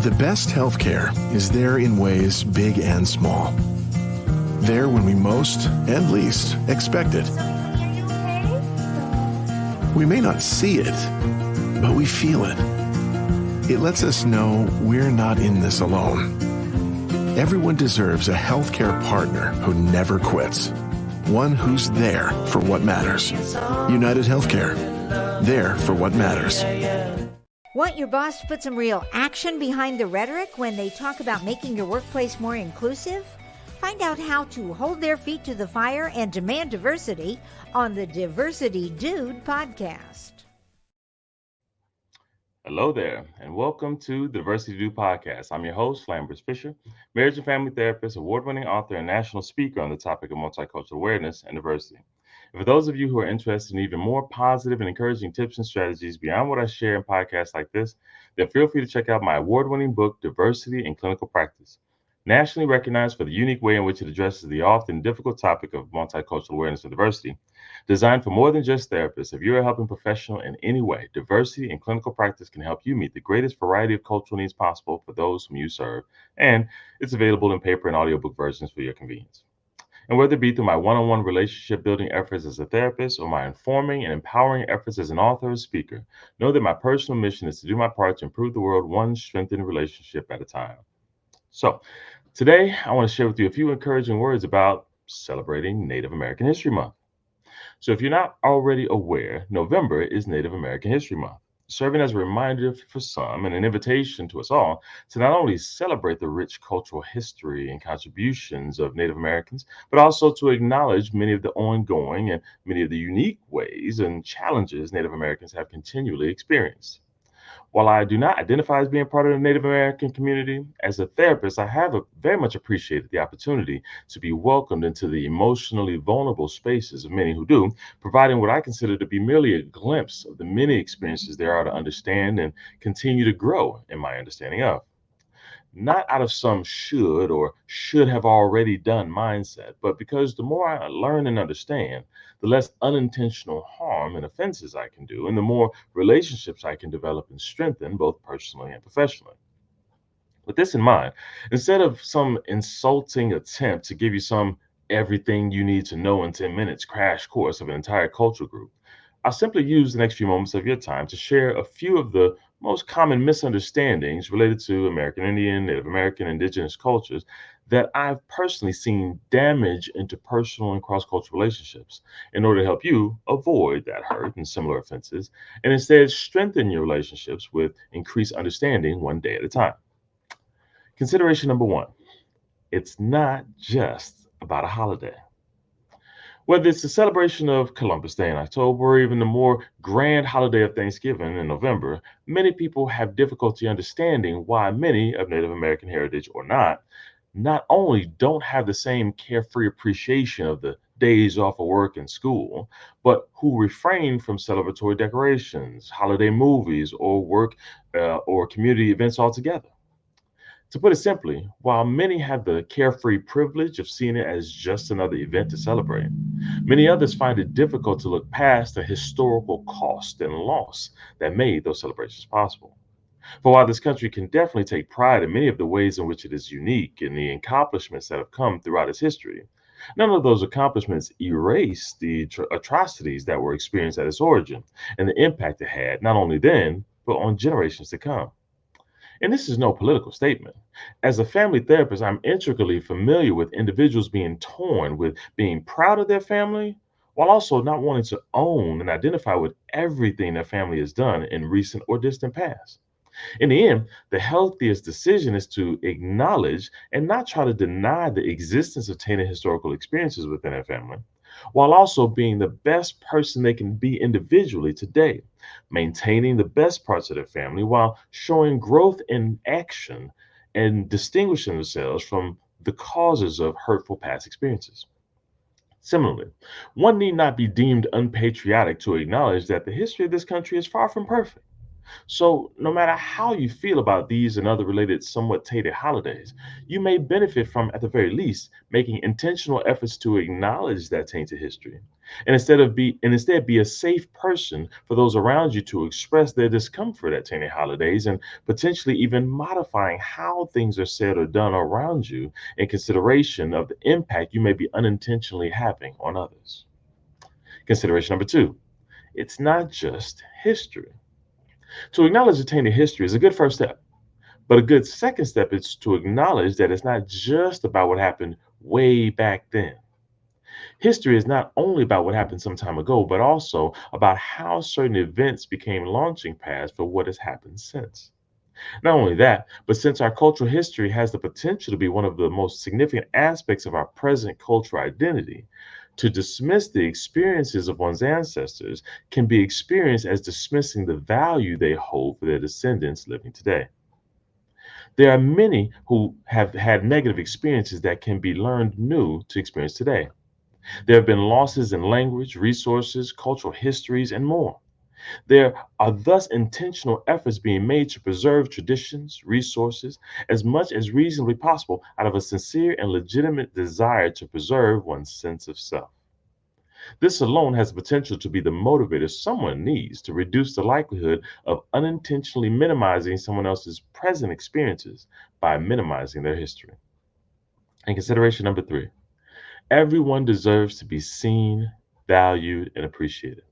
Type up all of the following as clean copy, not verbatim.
The best healthcare is there in ways big and small. There when we most and least expect it. We may not see it, but we feel it. It lets us know we're not in this alone. Everyone deserves a healthcare partner who never quits. One who's there for what matters. United Healthcare. There for what matters. Want your boss to put some real action behind the rhetoric when they talk about making your workplace more inclusive? Find out how to hold their feet to the fire and demand diversity on the Diversity Dude podcast. Hello there, and welcome to the Diversity Dude podcast. I'm your host, Lambert Fisher, marriage and family therapist, award-winning author, and national speaker on the topic of multicultural awareness and diversity. And for those of you who are interested in even more positive and encouraging tips and strategies beyond what I share in podcasts like this, then feel free to check out my award-winning book, Diversity in Clinical Practice. Nationally recognized for the unique way in which it addresses the often difficult topic of multicultural awareness and diversity. Designed for more than just therapists, if you're a helping professional in any way, diversity in clinical practice can help you meet the greatest variety of cultural needs possible for those whom you serve, and it's available in paper and audiobook versions for your convenience. And whether it be through my one-on-one relationship building efforts as a therapist or my informing and empowering efforts as an author or speaker, know that my personal mission is to do my part to improve the world one strengthened relationship at a time. So, today I want to share with you a few encouraging words about celebrating Native American History Month. So if you're not already aware, November is Native American History Month, serving as a reminder for some and an invitation to us all to not only celebrate the rich cultural history and contributions of Native Americans, but also to acknowledge many of the ongoing and many of the unique ways and challenges Native Americans have continually experienced. While I do not identify as being part of the Native American community, as a therapist, I have very much appreciated the opportunity to be welcomed into the emotionally vulnerable spaces of many who do, providing what I consider to be merely a glimpse of the many experiences there are to understand and continue to grow in my understanding of. Not out of some should or should have already done mindset, but because the more I learn and understand, the less unintentional harm and offenses I can do, and the more relationships I can develop and strengthen, both personally and professionally. With this in mind, instead of some insulting attempt to give you some everything you need to know in 10 minutes crash course of an entire culture group, I'll simply use the next few moments of your time to share a few of the most common misunderstandings related to American Indian, Native American, Indigenous cultures that I've personally seen damage interpersonal and cross-cultural relationships in order to help you avoid that hurt and similar offenses, and instead strengthen your relationships with increased understanding one day at a time. Consideration number one, it's not just about a holiday. Whether it's the celebration of Columbus Day in October or even the more grand holiday of Thanksgiving in November, many people have difficulty understanding why many of Native American heritage or not only don't have the same carefree appreciation of the days off of work and school, but who refrain from celebratory decorations, holiday movies, or work or community events altogether. To put it simply, while many have the carefree privilege of seeing it as just another event to celebrate, many others find it difficult to look past the historical cost and loss that made those celebrations possible. For while this country can definitely take pride in many of the ways in which it is unique and the accomplishments that have come throughout its history, none of those accomplishments erase the atrocities that were experienced at its origin and the impact it had not only then, but on generations to come. And this is no political statement. As a family therapist, I'm intricately familiar with individuals being torn with being proud of their family while also not wanting to own and identify with everything their family has done in recent or distant past. In the end, the healthiest decision is to acknowledge and not try to deny the existence of tainted historical experiences within their family, while also being the best person they can be individually today, maintaining the best parts of their family while showing growth in action and distinguishing themselves from the causes of hurtful past experiences. Similarly, one need not be deemed unpatriotic to acknowledge that the history of this country is far from perfect. So, no matter how you feel about these and other related, somewhat tainted holidays, you may benefit from, at the very least, making intentional efforts to acknowledge that tainted history, and instead be a safe person for those around you to express their discomfort at tainted holidays, and potentially even modifying how things are said or done around you in consideration of the impact you may be unintentionally having on others. Consideration number two: it's not just history. To acknowledge attained history is a good first step, but a good second step is to acknowledge that it's not just about what happened way back then. History is not only about what happened some time ago, but also about how certain events became launching pads for what has happened since. Not only that, but since our cultural history has the potential to be one of the most significant aspects of our present cultural identity, to dismiss the experiences of one's ancestors can be experienced as dismissing the value they hold for their descendants living today. There are many who have had negative experiences that can be learned new to experience today. There have been losses in language, resources, cultural histories, and more. There are thus intentional efforts being made to preserve traditions, resources, as much as reasonably possible out of a sincere and legitimate desire to preserve one's sense of self. This alone has the potential to be the motivator someone needs to reduce the likelihood of unintentionally minimizing someone else's present experiences by minimizing their history. And consideration number three: everyone deserves to be seen, valued, and appreciated.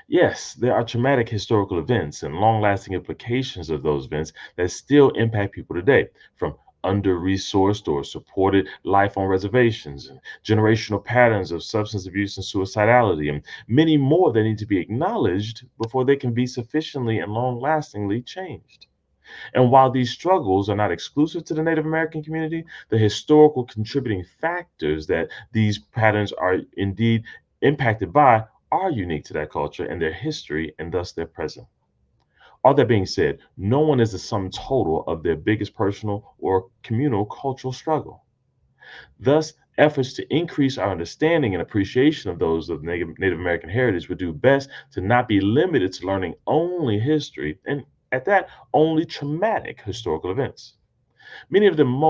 Yes, there are traumatic historical events and long lasting implications of those events that still impact people today, from under resourced or supported life on reservations, and generational patterns of substance abuse and suicidality, and many more that need to be acknowledged before they can be sufficiently and long lastingly changed. And while these struggles are not exclusive to the Native American community, the historical contributing factors that these patterns are indeed impacted by are unique to that culture and their history, and thus their present. All that being said, no one is the sum total of their biggest personal or communal cultural struggle. Thus, efforts to increase our understanding and appreciation of those of Native American heritage would do best to not be limited to learning only history, and at that, only traumatic historical events. Many of them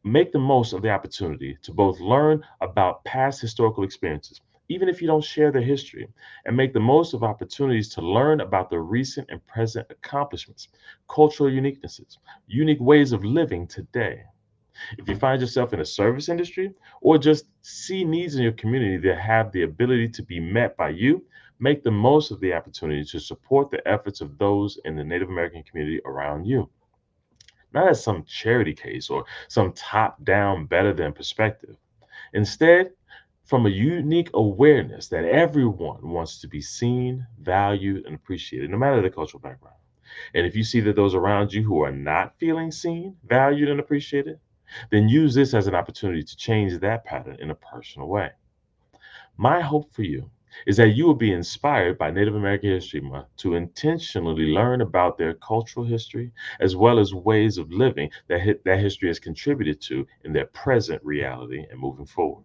make the most of the opportunity to both learn about past historical experiences, even if you don't share their history, and make the most of opportunities to learn about the recent and present accomplishments, cultural uniquenesses, unique ways of living today. If you find yourself in a service industry or just see needs in your community that have the ability to be met by you, make the most of the opportunity to support the efforts of those in the Native American community around you. Not as some charity case or some top down better than perspective. Instead, from a unique awareness that everyone wants to be seen, valued, and appreciated, no matter their cultural background. And if you see that those around you who are not feeling seen, valued, and appreciated, then use this as an opportunity to change that pattern in a personal way. My hope for you is that you will be inspired by Native American History Month to intentionally learn about their cultural history as well as ways of living that history has contributed to in their present reality and moving forward.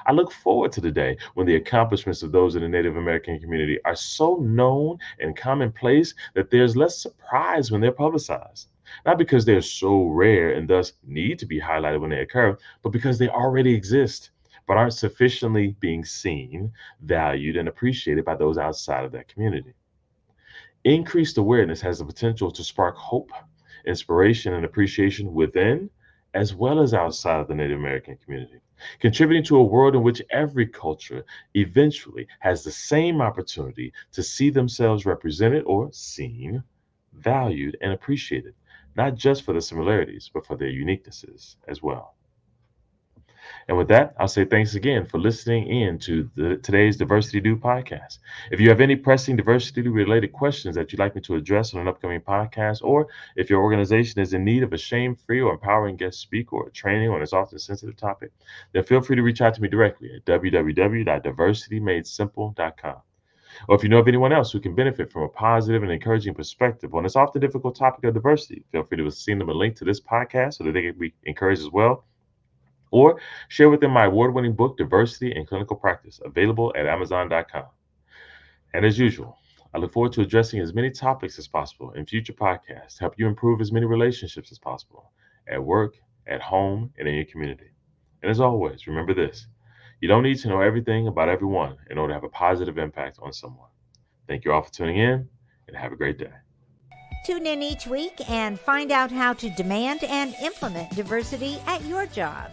I look forward to the day when the accomplishments of those in the Native American community are so known and commonplace that there's less surprise when they're publicized. Not because they're so rare and thus need to be highlighted when they occur, but because they already exist, but aren't sufficiently being seen, valued, and appreciated by those outside of that community. Increased awareness has the potential to spark hope, inspiration, and appreciation within as well as outside of the Native American community, contributing to a world in which every culture eventually has the same opportunity to see themselves represented or seen, valued, and appreciated, not just for the similarities, but for their uniquenesses as well. And with that, I'll say thanks again for listening in to today's Diversity Do podcast. If you have any pressing diversity related questions that you'd like me to address on an upcoming podcast, or if your organization is in need of a shame-free or empowering guest speaker or training on this often sensitive topic, then feel free to reach out to me directly at www.diversitymadesimple.com. Or if you know of anyone else who can benefit from a positive and encouraging perspective on this often difficult topic of diversity, feel free to send them a link to this podcast so that they can be encouraged as well, or share with them my award-winning book, Diversity in Clinical Practice, available at Amazon.com. And as usual, I look forward to addressing as many topics as possible in future podcasts to help you improve as many relationships as possible at work, at home, and in your community. And as always, remember this: you don't need to know everything about everyone in order to have a positive impact on someone. Thank you all for tuning in, and have a great day. Tune in each week and find out how to demand and implement diversity at your job.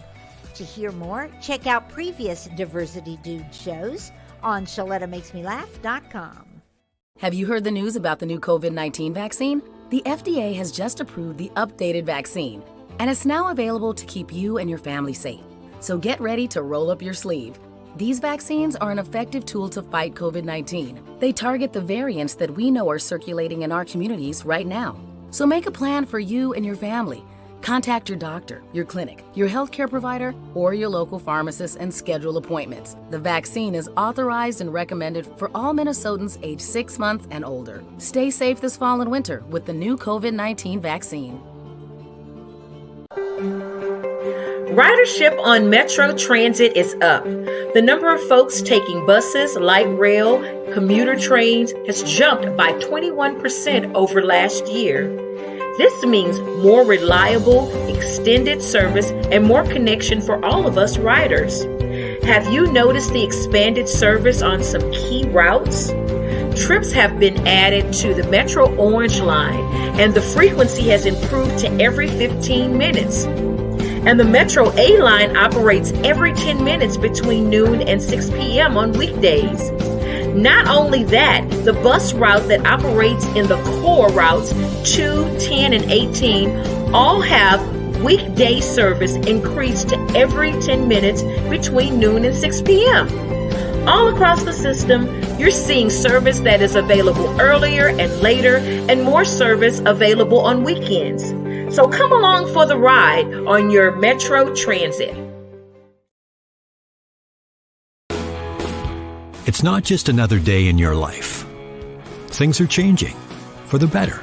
To hear more, check out previous Diversity Dude shows on ShalettaMakesMeLaugh.com. Have you heard the news about the new COVID-19 vaccine? The FDA has just approved the updated vaccine, and it's now available to keep you and your family safe. So get ready to roll up your sleeve. These vaccines are an effective tool to fight COVID-19. They target the variants that we know are circulating in our communities right now. So make a plan for you and your family. Contact your doctor, your clinic, your healthcare provider, or your local pharmacist and schedule appointments. The vaccine is authorized and recommended for all Minnesotans aged 6 months and older. Stay safe this fall and winter with the new COVID-19 vaccine. Ridership on Metro Transit is up. The number of folks taking buses, light rail, commuter trains has jumped by 21% over last year. This means more reliable, extended service and more connection for all of us riders. Have you noticed the expanded service on some key routes? Trips have been added to the Metro Orange line, and the frequency has improved to every 15 minutes. And the Metro A line operates every 10 minutes between noon and 6 p.m. on weekdays. Not only that, the bus route that operates in the core routes 2, 10, and 18 all have weekday service increased to every 10 minutes between noon and 6 p.m. All across the system, you're seeing service that is available earlier and later, and more service available on weekends. So come along for the ride on your Metro Transit. It's not just another day in your life. Things are changing for the better.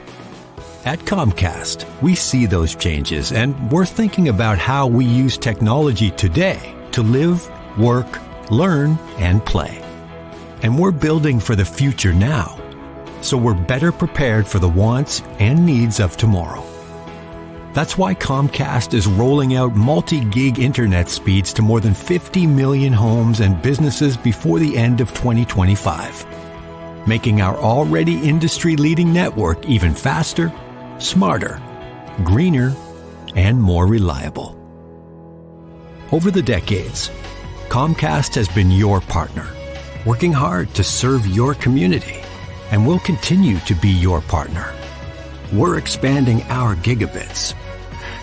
At Comcast, we see those changes, and we're thinking about how we use technology today to live, work, learn, and play. And we're building for the future now, so we're better prepared for the wants and needs of tomorrow. That's why Comcast is rolling out multi-gig internet speeds to more than 50 million homes and businesses before the end of 2025, making our already industry-leading network even faster, smarter, greener, and more reliable. Over the decades, Comcast has been your partner, working hard to serve your community, and will continue to be your partner. We're expanding our gigabits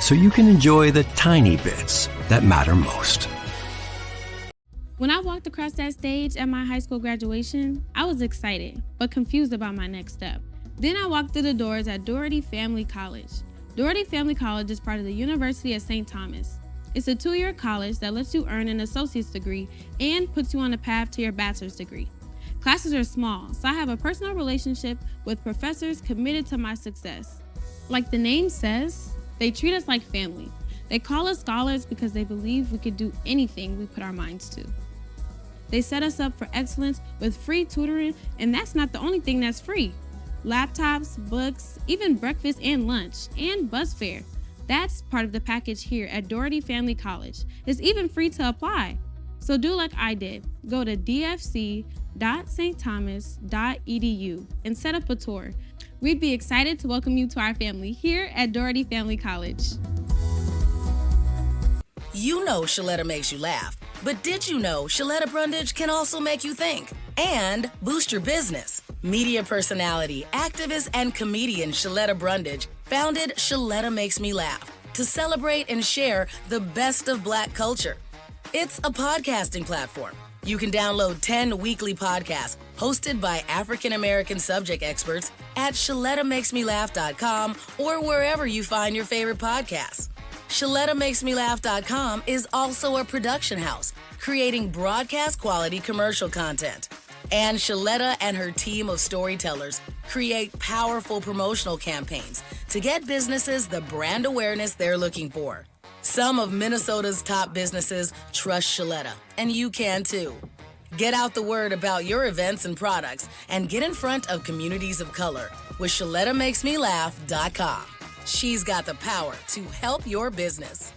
so you can enjoy the tiny bits that matter most. When I walked across that stage at my high school graduation, I was excited, but confused about my next step. Then I walked through the doors at Doherty Family College. Doherty Family College is part of the University of St. Thomas. It's a 2-year college that lets you earn an associate's degree and puts you on a path to your bachelor's degree. Classes are small, so I have a personal relationship with professors committed to my success. Like the name says, they treat us like family. They call us scholars because they believe we could do anything we put our minds to. They set us up for excellence with free tutoring, and that's not the only thing that's free. Laptops, books, even breakfast and lunch, and bus fare. That's part of the package here at Doherty Family College. It's even free to apply. So do like I did. Go to dfc.stthomas.edu and set up a tour. We'd be excited to welcome you to our family here at Doherty Family College. You know Shaletta makes you laugh, but did you know Shaletta Brundage can also make you think and boost your business? Media personality, activist, and comedian Shaletta Brundage founded Shaletta Makes Me Laugh to celebrate and share the best of Black culture. It's a podcasting platform. You can download 10 weekly podcasts hosted by African-American subject experts at ShalettaMakesMeLaugh.com or wherever you find your favorite podcasts. ShalettaMakesMeLaugh.com is also a production house, creating broadcast quality commercial content. And Shaletta and her team of storytellers create powerful promotional campaigns to get businesses the brand awareness they're looking for. Some of Minnesota's top businesses trust Shaletta, and you can too. Get out the word about your events and products and get in front of communities of color with ShalettaMakesMeLaugh.com. She's got the power to help your business.